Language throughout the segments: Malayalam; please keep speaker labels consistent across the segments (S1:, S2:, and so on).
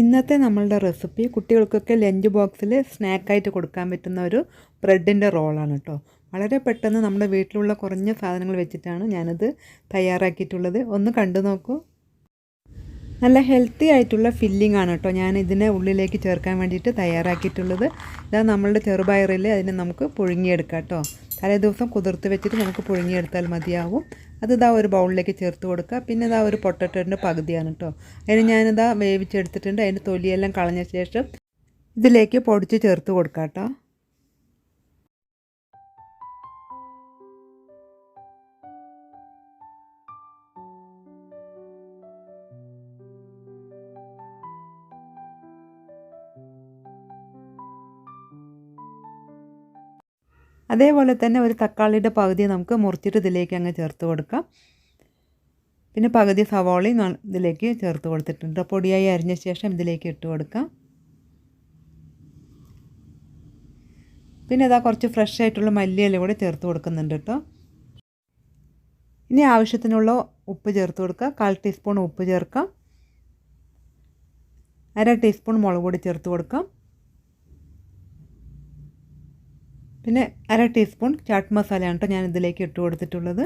S1: ഇന്നത്തെ നമ്മളുടെ റെസിപ്പി കുട്ടികൾക്കൊക്കെ ലഞ്ച് ബോക്സിൽ സ്നാക്കായിട്ട് കൊടുക്കാൻ പറ്റുന്ന ഒരു ബ്രെഡിൻ്റെ റോളാണ് കേട്ടോ. വളരെ പെട്ടെന്ന് നമ്മുടെ വീട്ടിലുള്ള കുറഞ്ഞ സാധനങ്ങൾ വെച്ചിട്ടാണ് ഞാനത് തയ്യാറാക്കിയിട്ടുള്ളത്. ഒന്ന് കണ്ടു നോക്കൂ. നല്ല ഹെൽത്തി ആയിട്ടുള്ള ഫില്ലിംഗ് ആണ് കേട്ടോ ഞാൻ ഇതിനെ ഉള്ളിലേക്ക് ചേർക്കാൻ വേണ്ടിയിട്ട് തയ്യാറാക്കിയിട്ടുള്ളത്. ഇതാ നമ്മളുടെ ചെറുപയറിൽ അതിനെ നമുക്ക് പുഴുങ്ങിയെടുക്കാം കേട്ടോ. തലേ ദിവസം കുതിർത്ത് വെച്ചിട്ട് നമുക്ക് പുഴുങ്ങിയെടുത്താൽ മതിയാവും. അതിതാ ഒരു ബൗളിലേക്ക് ചേർത്ത് കൊടുക്കുക. പിന്നെ ഇതാ ഒരു പൊട്ടറ്റോൻ്റെ പകുതിയാണ് കേട്ടോ. അതിന് ഞാനിതാ വേവിച്ചെടുത്തിട്ടുണ്ട്. അതിൻ്റെ തൊലിയെല്ലാം കളഞ്ഞ ശേഷം ഇതിലേക്ക് പൊടിച്ച് ചേർത്ത് കൊടുക്കാം കേട്ടോ. അതേപോലെ തന്നെ ഒരു തക്കാളിയുടെ പകുതി നമുക്ക് മുറിച്ചിട്ട് ഇതിലേക്ക് അങ്ങ് ചേർത്ത് കൊടുക്കാം. പിന്നെ പകുതി സവാളയും ഇതിലേക്ക് ചേർത്ത് കൊടുത്തിട്ടുണ്ട്. പൊടിയായി അരിഞ്ഞ ശേഷം ഇതിലേക്ക് ഇട്ട് കൊടുക്കാം. പിന്നെ ഇതാ കുറച്ച് ഫ്രഷ് ആയിട്ടുള്ള മല്ലിയില കൂടെ ചേർത്ത് കൊടുക്കുന്നുണ്ട് കേട്ടോ. ഇനി ആവശ്യത്തിനുള്ള ഉപ്പ് ചേർത്ത് കൊടുക്കുക. 1/4 ടീസ്പൂൺ ഉപ്പ് ചേർക്കാം. 1/2 ടീസ്പൂൺ മുളക് പൊടി ചേർത്ത് കൊടുക്കാം. പിന്നെ 1/2 ടീസ്പൂൺ ചാട്ട് മസാലയാണ് കേട്ടോ ഞാൻ ഇതിലേക്ക് ഇട്ട് കൊടുത്തിട്ടുള്ളത്.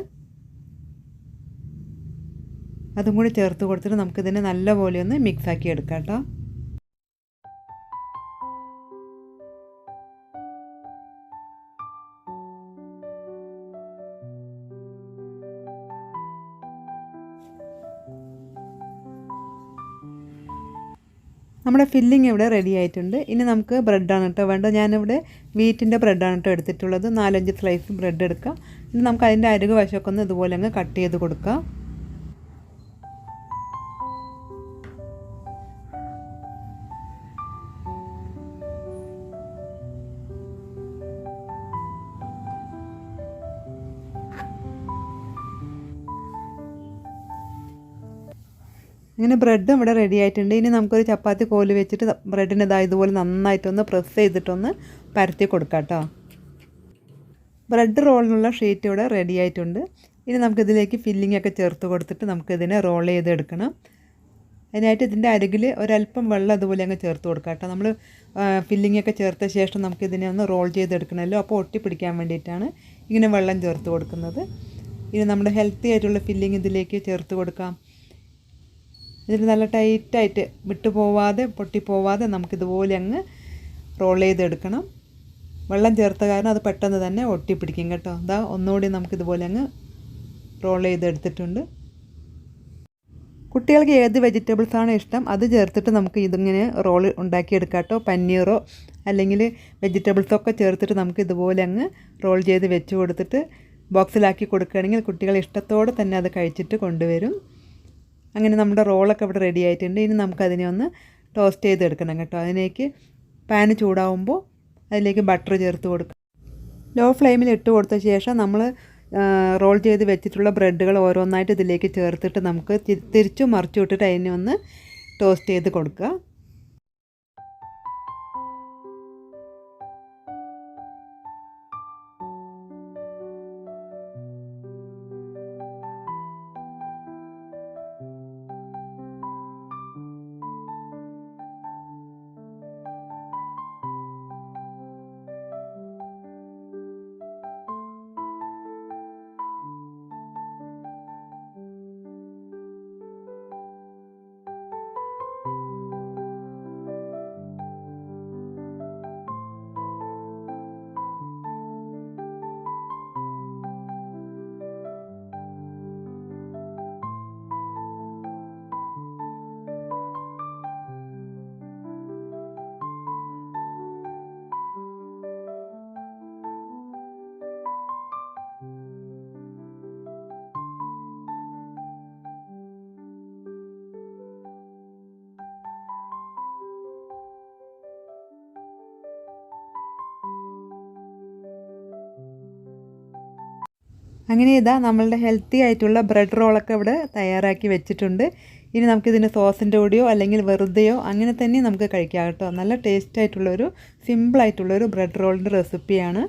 S1: അതും കൂടി ചേർത്ത് കൊടുത്തിട്ട് നമുക്കിതിനെ നല്ലപോലെ ഒന്ന് മിക്സാക്കി എടുക്കാം കേട്ടോ. നമ്മുടെ ഫില്ലിംഗ് ഇവിടെ റെഡി ആയിട്ടുണ്ട്. ഇനി നമുക്ക് ബ്രെഡാണ് കേട്ടോ വേണ്ടത്. ഞാനിവിടെ വീറ്റിൻ്റെ ബ്രെഡാണ് കേട്ടോ എടുത്തിട്ടുള്ളത്. 4-5 സ്ലൈസ് ബ്രെഡ് എടുക്കുക. ഇനി നമുക്ക് അതിൻ്റെ അരികു വശമൊക്കെ ഒന്ന് ഇതുപോലെ അങ്ങ് കട്ട് ചെയ്ത് കൊടുക്കാം. ഇങ്ങനെ ബ്രെഡ് ഇവിടെ റെഡി ആയിട്ടുണ്ട്. ഇനി നമുക്കൊരു ചപ്പാത്തി കോല് വെച്ചിട്ട് ബ്രെഡിന് ഇതുപോലെ നന്നായിട്ടൊന്ന് പ്രസ് ചെയ്തിട്ടൊന്ന് പരത്തി കൊടുക്കാം കേട്ടോ. ബ്രെഡ് റോളിനുള്ള ഷീറ്റ് ഇവിടെ റെഡി ആയിട്ടുണ്ട്. ഇനി നമുക്കിതിലേക്ക് ഫില്ലിംഗ് ഒക്കെ ചേർത്ത് കൊടുത്തിട്ട് നമുക്കിതിനെ റോൾ ചെയ്തെടുക്കണം. അതിനായിട്ട് ഇതിൻ്റെ അരികിൽ ഒരല്പം വെള്ളം അതുപോലെ അങ്ങ് ചേർത്ത് കൊടുക്കാം കേട്ടോ. നമ്മൾ ഫില്ലിംഗ് ഒക്കെ ചേർത്ത ശേഷം നമുക്കിതിനെ ഒന്ന് റോൾ ചെയ്തെടുക്കണമല്ലോ. അപ്പോൾ ഒട്ടി പിടിക്കാൻ വേണ്ടിയിട്ടാണ് ഇങ്ങനെ വെള്ളം ചേർത്ത് കൊടുക്കുന്നത്. ഇനി നമ്മുടെ ഹെൽത്തി ആയിട്ടുള്ള ഫില്ലിംഗ് ഇതിലേക്ക് ചേർത്ത് കൊടുക്കാം. ഇതിൽ നല്ല ടൈറ്റായിട്ട് വിട്ടുപോവാതെ പൊട്ടിപ്പോവാതെ നമുക്കിതുപോലെ അങ്ങ് റോൾ ചെയ്തെടുക്കണം. വെള്ളം ചേർത്ത കാരണം അത് പെട്ടെന്ന് തന്നെ ഒട്ടിപ്പിടിക്കും കേട്ടോ. അതാ ഒന്നുകൂടി നമുക്കിതുപോലെ അങ്ങ് റോൾ ചെയ്തെടുത്തിട്ടുണ്ട്. കുട്ടികൾക്ക് ഏത് വെജിറ്റബിൾസാണ് ഇഷ്ടം അത് ചേർത്തിട്ട് നമുക്ക് ഇതിങ്ങനെ റോൾ ഉണ്ടാക്കിയെടുക്കാം കേട്ടോ. പനീറോ അല്ലെങ്കിൽ വെജിറ്റബിൾസൊക്കെ ചേർത്തിട്ട് നമുക്ക് ഇതുപോലെ അങ്ങ് റോൾ ചെയ്ത് വെച്ച് കൊടുത്തിട്ട് ബോക്സിലാക്കി കൊടുക്കുകയാണെങ്കിൽ കുട്ടികൾ ഇഷ്ടത്തോടെ തന്നെ അത് കഴിച്ചിട്ട് കൊണ്ടുവരും. അങ്ങനെ നമ്മുടെ റോളൊക്കെ ഇവിടെ റെഡി ആയിട്ടുണ്ട്. ഇനി നമുക്കതിനെ ഒന്ന് ടോസ്റ്റ് ചെയ്തെടുക്കണം കേട്ടോ. അതിലേക്ക് പാന് ചൂടാവുമ്പോൾ അതിലേക്ക് ബട്ടർ ചേർത്ത് കൊടുക്കുക. ലോ ഫ്ലെയിമിൽ ഇട്ട് കൊടുത്ത ശേഷം നമ്മൾ റോൾ ചെയ്ത് വെച്ചിട്ടുള്ള ബ്രെഡുകൾ ഓരോന്നായിട്ട് ഇതിലേക്ക് ചേർത്തിട്ട് നമുക്ക് തിരിച്ചും മറിച്ചു വിട്ടിട്ട് അതിനെ ഒന്ന് ടോസ്റ്റ് ചെയ്ത് കൊടുക്കുക. അങ്ങനെ ഇതാ നമ്മളുടെ ഹെൽത്തി ആയിട്ടുള്ള ബ്രെഡ് റോളൊക്കെ ഇവിടെ തയ്യാറാക്കി വെച്ചിട്ടുണ്ട്. ഇനി നമുക്കിതിന് സോസിൻ്റെ കൂടെയോ അല്ലെങ്കിൽ വെറുതെയോ അങ്ങനെ തന്നെ നമുക്ക് കഴിക്കാം കേട്ടോ. നല്ല ടേസ്റ്റ് ആയിട്ടുള്ളൊരു സിമ്പിളായിട്ടുള്ളൊരു ബ്രെഡ് റോളിൻ്റെ റെസിപ്പിയാണ്.